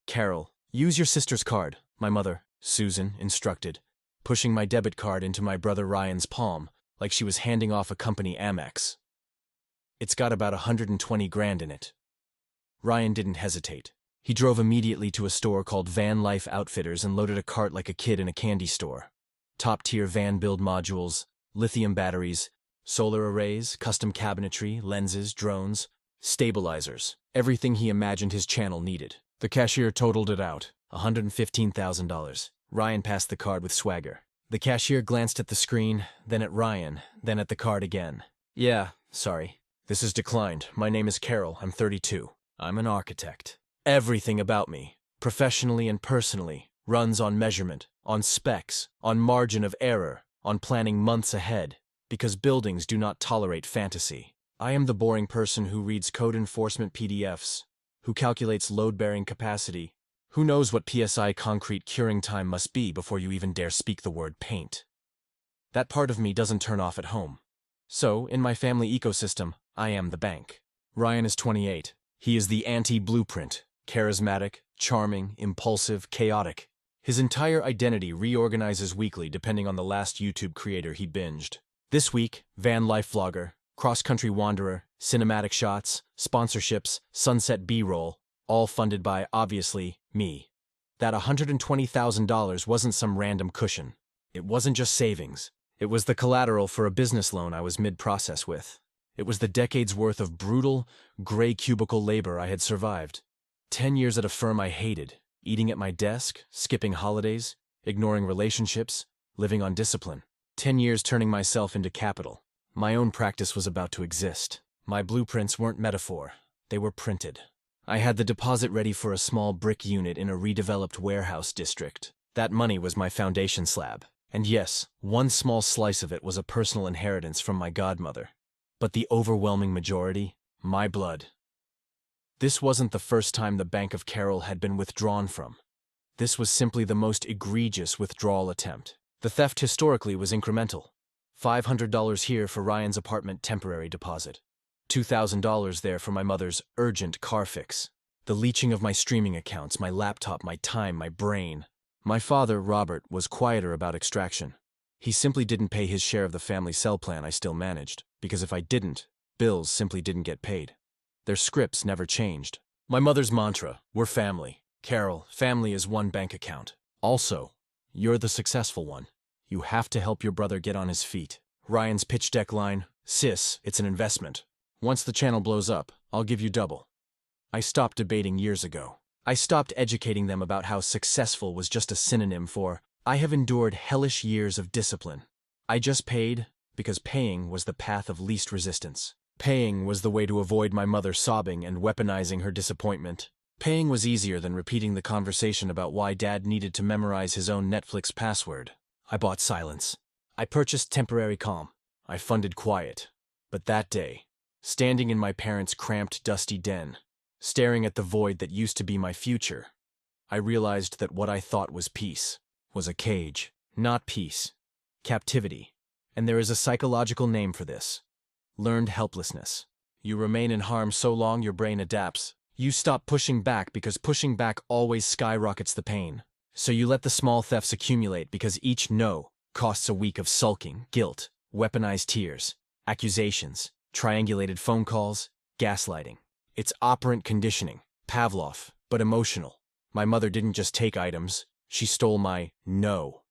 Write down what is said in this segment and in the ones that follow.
"Carol, use your sister's card," my mother, Susan, instructed, pushing my debit card into my brother Ryan's palm like she was handing off a company Amex. "It's got about 120 grand in it." Ryan didn't hesitate. He drove immediately to a store called Van Life Outfitters and loaded a cart like a kid in a candy store. Top-tier van build modules, lithium batteries, solar arrays, custom cabinetry, lenses, drones, stabilizers, everything he imagined his channel needed. The cashier totaled it out, $115,000. Ryan passed the card with swagger. The cashier glanced at the screen, then at Ryan, then at the card again. "Yeah, sorry. This is declined. My name is Carol. I'm 32. I'm an architect. Everything about me, professionally and personally, runs on measurement, on specs, on margin of error, on planning months ahead, because buildings do not tolerate fantasy. I am the boring person who reads code enforcement PDFs, who calculates load-bearing capacity, who knows what PSI concrete curing time must be before you even dare speak the word paint. That part of me doesn't turn off at home. So, in my family ecosystem, I am the bank." Ryan is 28. He is the anti-blueprint, charismatic, charming, impulsive, chaotic. His entire identity reorganizes weekly depending on the last YouTube creator he binged. This week, van life vlogger, cross-country wanderer, cinematic shots, sponsorships, sunset B-roll, all funded by, obviously, me. That $120,000 wasn't some random cushion. It wasn't just savings. It was the collateral for a business loan I was mid-process with. It was the decades' worth of brutal, gray cubicle labor I had survived. 10 years at a firm I hated, eating at my desk, skipping holidays, ignoring relationships, living on discipline. 10 years turning myself into capital. My own practice was about to exist. My blueprints weren't metaphor. They were printed. I had the deposit ready for a small brick unit in a redeveloped warehouse district. That money was my foundation slab. And yes, one small slice of it was a personal inheritance from my godmother. But the overwhelming majority, my blood. This wasn't the first time the Bank of Carol had been withdrawn from. This was simply the most egregious withdrawal attempt. The theft historically was incremental. $500 here for Ryan's apartment temporary deposit. $2,000 there for my mother's urgent car fix. The leeching of my streaming accounts, my laptop, my time, my brain. My father, Robert, was quieter about extraction. He simply didn't pay his share of the family cell plan I still managed, because if I didn't, bills simply didn't get paid. Their scripts never changed. My mother's mantra, "We're family." "Carol, family is one bank account. Also, you're the successful one. You have to help your brother get on his feet." Ryan's pitch deck line, "Sis, it's an investment. Once the channel blows up, I'll give you double." I stopped debating years ago. I stopped educating them about how successful was just a synonym for, I have endured hellish years of discipline. I just paid because paying was the path of least resistance. Paying was the way to avoid my mother sobbing and weaponizing her disappointment. Paying was easier than repeating the conversation about why Dad needed to memorize his own Netflix password. I bought silence. I purchased temporary calm. I funded quiet. But that day, standing in my parents' cramped, dusty den, staring at the void that used to be my future, I realized that what I thought was peace was a cage. Not peace. Captivity. And there is a psychological name for this. Learned helplessness. You remain in harm so long your brain adapts. You stop pushing back because pushing back always skyrockets the pain. So you let the small thefts accumulate because each no costs a week of sulking, guilt, weaponized tears, accusations, triangulated phone calls, gaslighting. It's operant conditioning, Pavlov, but emotional. My mother didn't just take items, she stole my no.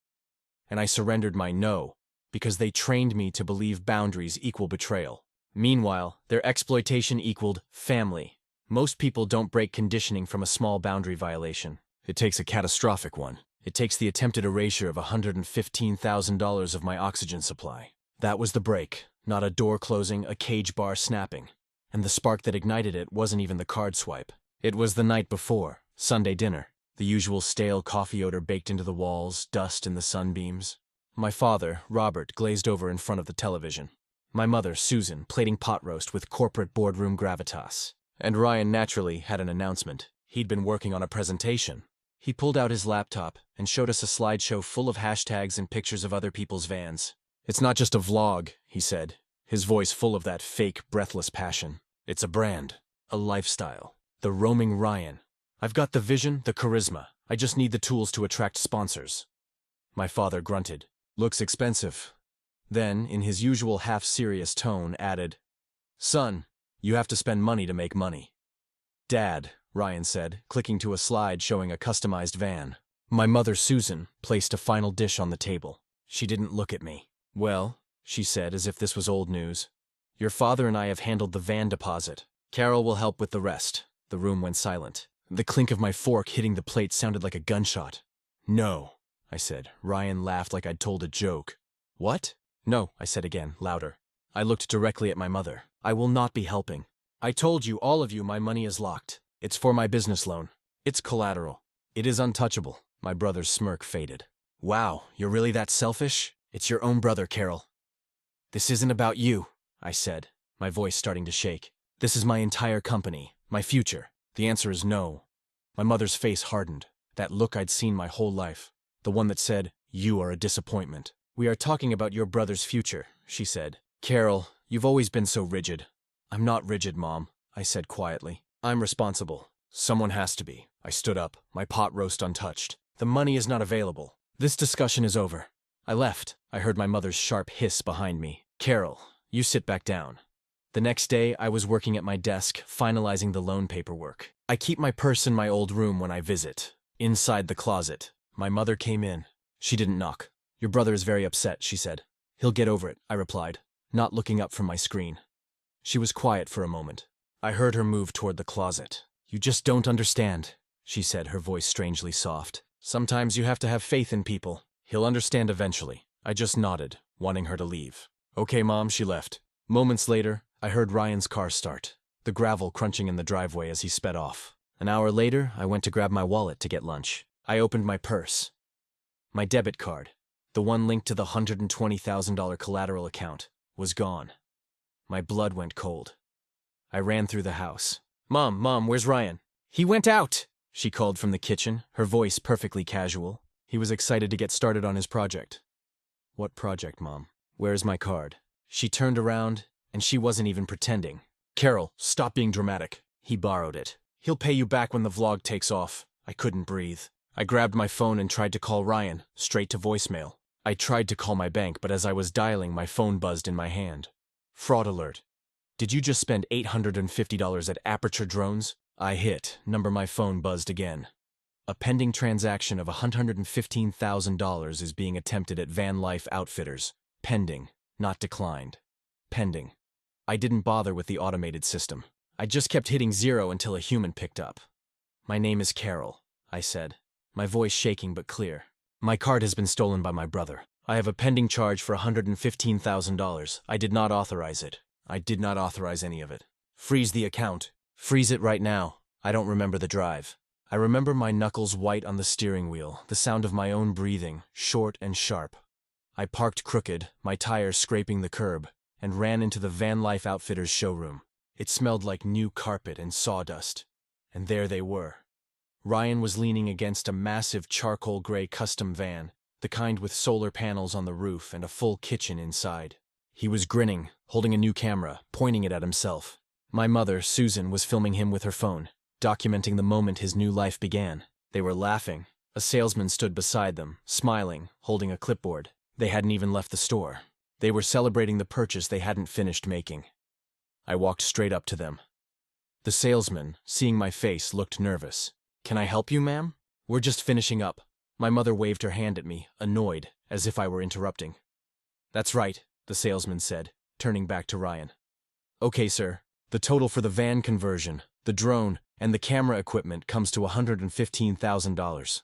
And I surrendered my no because they trained me to believe boundaries equal betrayal. Meanwhile, their exploitation equaled family. Most people don't break conditioning from a small boundary violation. It takes a catastrophic one. It takes the attempted erasure of $115,000 of my oxygen supply. That was the break, not a door closing, a cage bar snapping. And the spark that ignited it wasn't even the card swipe. It was the night before, Sunday dinner. The usual stale coffee odor baked into the walls, dust in the sunbeams. My father, Robert, glazed over in front of the television. My mother, Susan, plating pot roast with corporate boardroom gravitas. And Ryan naturally had an announcement. He'd been working on a presentation. He pulled out his laptop and showed us a slideshow full of hashtags and pictures of other people's vans. "It's not just a vlog," he said, his voice full of that fake, breathless passion. "It's a brand, a lifestyle. The roaming Ryan. I've got the vision, the charisma. I just need the tools to attract sponsors. My father grunted. Looks expensive. Then, in his usual half-serious tone, added, Son, you have to spend money to make money. Dad, Ryan said, clicking to a slide showing a customized van. My mother, Susan, placed a final dish on the table. She didn't look at me. Well, she said as if this was old news. Your father and I have handled the van deposit. Carol will help with the rest. The room went silent. The clink of my fork hitting the plate sounded like a gunshot. No, I said. Ryan laughed like I'd told a joke. What? No, I said again, louder. I looked directly at my mother. I will not be helping. I told you, all of you, my money is locked. It's for my business loan. It's collateral. It is untouchable. My brother's smirk faded. Wow, you're really that selfish? It's your own brother, Carol. This isn't about you, I said, my voice starting to shake. This is my entire company, my future. The answer is no. My mother's face hardened. That look I'd seen my whole life. The one that said, you are a disappointment. We are talking about your brother's future, she said. Carol, you've always been so rigid. I'm not rigid, Mom, I said quietly. I'm responsible. Someone has to be. I stood up, my pot roast untouched. The money is not available. This discussion is over. I left. I heard my mother's sharp hiss behind me. Carol, you sit back down. The next day, I was working at my desk, finalizing the loan paperwork. I keep my purse in my old room when I visit. Inside the closet, my mother came in. She didn't knock. Your brother is very upset, she said. He'll get over it, I replied, not looking up from my screen. She was quiet for a moment. I heard her move toward the closet. You just don't understand, she said, her voice strangely soft. Sometimes you have to have faith in people. He'll understand eventually. I just nodded, wanting her to leave. Okay, Mom, she left. Moments later, I heard Ryan's car start, the gravel crunching in the driveway as he sped off. An hour later, I went to grab my wallet to get lunch. I opened my purse. My debit card, the one linked to the $120,000 collateral account, was gone. My blood went cold. I ran through the house. Mom, where's Ryan? He went out, she called from the kitchen, her voice perfectly casual. He was excited to get started on his project. What project, Mom? Where's my card? She turned around, and she wasn't even pretending. Carol, stop being dramatic. He borrowed it. He'll pay you back when the vlog takes off. I couldn't breathe. I grabbed my phone and tried to call Ryan, straight to voicemail. I tried to call my bank, but as I was dialing, my phone buzzed in my hand. Fraud alert. Did you just spend $850 at Aperture Drones? I hit. Number my phone buzzed again. A pending transaction of $115,000 is being attempted at Van Life Outfitters. Pending, not declined. Pending. I didn't bother with the automated system. I just kept hitting 0 until a human picked up. My name is Carol, I said, my voice shaking but clear. My card has been stolen by my brother. I have a pending charge for $115,000. I did not authorize it. I did not authorize any of it. Freeze the account. Freeze it right now. I don't remember the drive. I remember my knuckles white on the steering wheel, the sound of my own breathing, short and sharp. I parked crooked, my tires scraping the curb, and ran into the Van Life Outfitters showroom. It smelled like new carpet and sawdust. And there they were. Ryan was leaning against a massive charcoal gray custom van, the kind with solar panels on the roof and a full kitchen inside. He was grinning, holding a new camera, pointing it at himself. My mother, Susan, was filming him with her phone, documenting the moment his new life began. They were laughing. A salesman stood beside them, smiling, holding a clipboard. They hadn't even left the store. They were celebrating the purchase they hadn't finished making. I walked straight up to them. The salesman, seeing my face, looked nervous. Can I help you, ma'am? We're just finishing up. My mother waved her hand at me, annoyed, as if I were interrupting. That's right, the salesman said, turning back to Ryan. Okay, sir. The total for the van conversion, the drone, and the camera equipment comes to $115,000.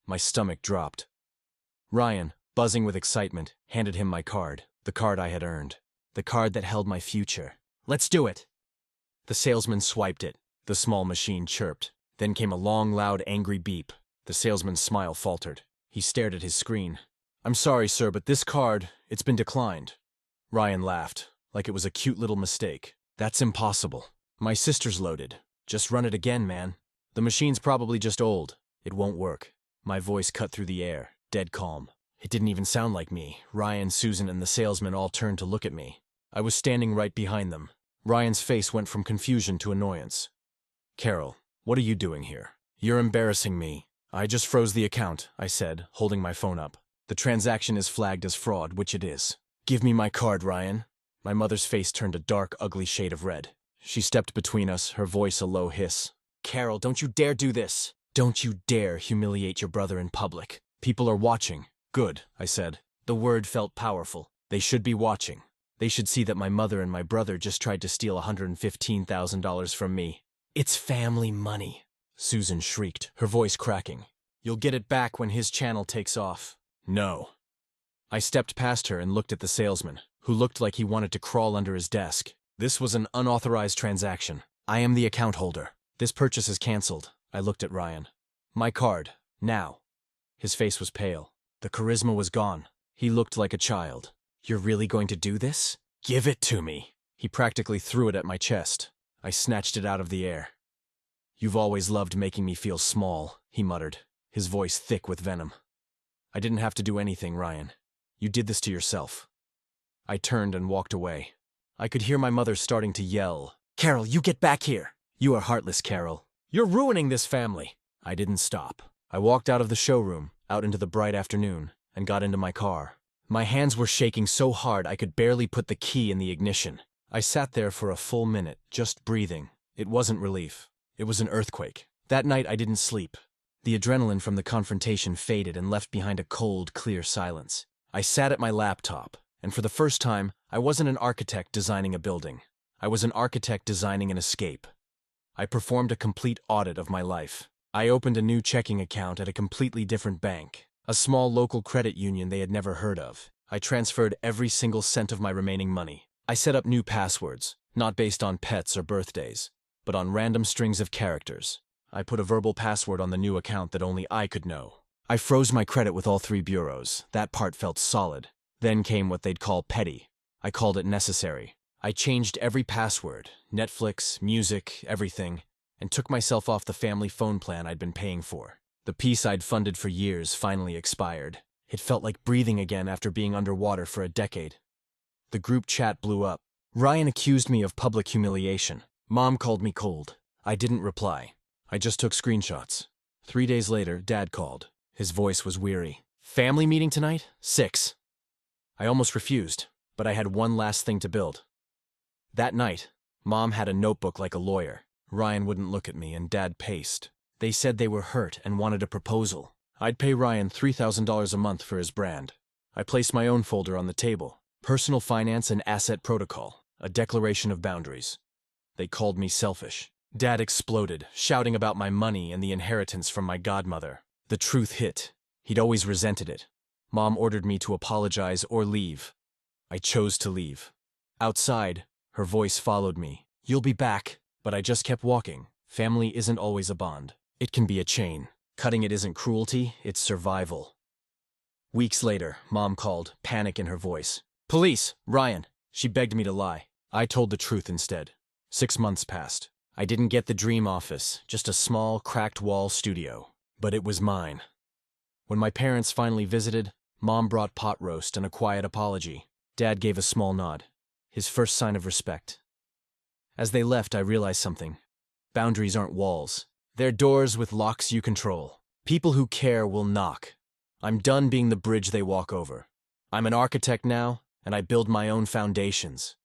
My stomach dropped. Ryan, buzzing with excitement, handed him my card, the card I had earned, the card that held my future. Let's do it! The salesman swiped it. The small machine chirped. Then came a long, loud, angry beep. The salesman's smile faltered. He stared at his screen. I'm sorry, sir, but this card, it's been declined. Ryan laughed, like it was a cute little mistake. That's impossible. My sister's loaded. Just run it again, man. The machine's probably just old. It won't work. My voice cut through the air, dead calm. It didn't even sound like me. Ryan, Susan, and the salesman all turned to look at me. I was standing right behind them. Ryan's face went from confusion to annoyance. Carol, what are you doing here? You're embarrassing me. I just froze the account, I said, holding my phone up. The transaction is flagged as fraud, which it is. Give me my card, Ryan. My mother's face turned a dark, ugly shade of red. She stepped between us, her voice a low hiss. Carol, don't you dare do this. Don't you dare humiliate your brother in public. People are watching. Good, I said. The word felt powerful. They should be watching. They should see that my mother and my brother just tried to steal $115,000 from me. It's family money, Susan shrieked, her voice cracking. You'll get it back when his channel takes off. No. I stepped past her and looked at the salesman, who looked like he wanted to crawl under his desk. This was an unauthorized transaction. I am the account holder. This purchase is canceled. I looked at Ryan. My card. Now. His face was pale. The charisma was gone. He looked like a child. You're really going to do this? Give it to me. He practically threw it at my chest. I snatched it out of the air. You've always loved making me feel small, he muttered, his voice thick with venom. I didn't have to do anything, Ryan. You did this to yourself. I turned and walked away. I could hear my mother starting to yell. Carol, you get back here. You are heartless, Carol. You're ruining this family. I didn't stop. I walked out of the showroom, out into the bright afternoon, and got into my car. My hands were shaking so hard I could barely put the key in the ignition. I sat there for a full minute, just breathing. It wasn't relief. It was an earthquake. That night I didn't sleep. The adrenaline from the confrontation faded and left behind a cold, clear silence. I sat at my laptop, and for the first time, I wasn't an architect designing a building. I was an architect designing an escape. I performed a complete audit of my life. I opened a new checking account at a completely different bank, a small local credit union they had never heard of. I transferred every single cent of my remaining money. I set up new passwords, not based on pets or birthdays, but on random strings of characters. I put a verbal password on the new account that only I could know. I froze my credit with all 3 bureaus. That part felt solid. Then came what they'd call petty. I called it necessary. I changed every password, Netflix, music, everything, and took myself off the family phone plan I'd been paying for. The piece I'd funded for years finally expired. It felt like breathing again after being underwater for a decade. The group chat blew up. Ryan accused me of public humiliation. Mom called me cold. I didn't reply. I just took screenshots. 3 days later, Dad called. His voice was weary. Family meeting tonight? 6. I almost refused, but I had one last thing to build. That night, Mom had a notebook like a lawyer. Ryan wouldn't look at me, and Dad paced. They said they were hurt and wanted a proposal. I'd pay Ryan $3,000 a month for his brand. I placed my own folder on the table. Personal finance and asset protocol. A declaration of boundaries. They called me selfish. Dad exploded, shouting about my money and the inheritance from my godmother. The truth hit. He'd always resented it. Mom ordered me to apologize or leave. I chose to leave. Outside, her voice followed me. You'll be back. But I just kept walking. Family isn't always a bond. It can be a chain. Cutting it isn't cruelty, it's survival. Weeks later, Mom called, panic in her voice. Police! Ryan! She begged me to lie. I told the truth instead. 6 months passed. I didn't get the dream office, just a small, cracked-wall studio. But it was mine. When my parents finally visited, Mom brought pot roast and a quiet apology. Dad gave a small nod. His first sign of respect. As they left, I realized something. Boundaries aren't walls. They're doors with locks you control. People who care will knock. I'm done being the bridge they walk over. I'm an architect now, and I build my own foundations.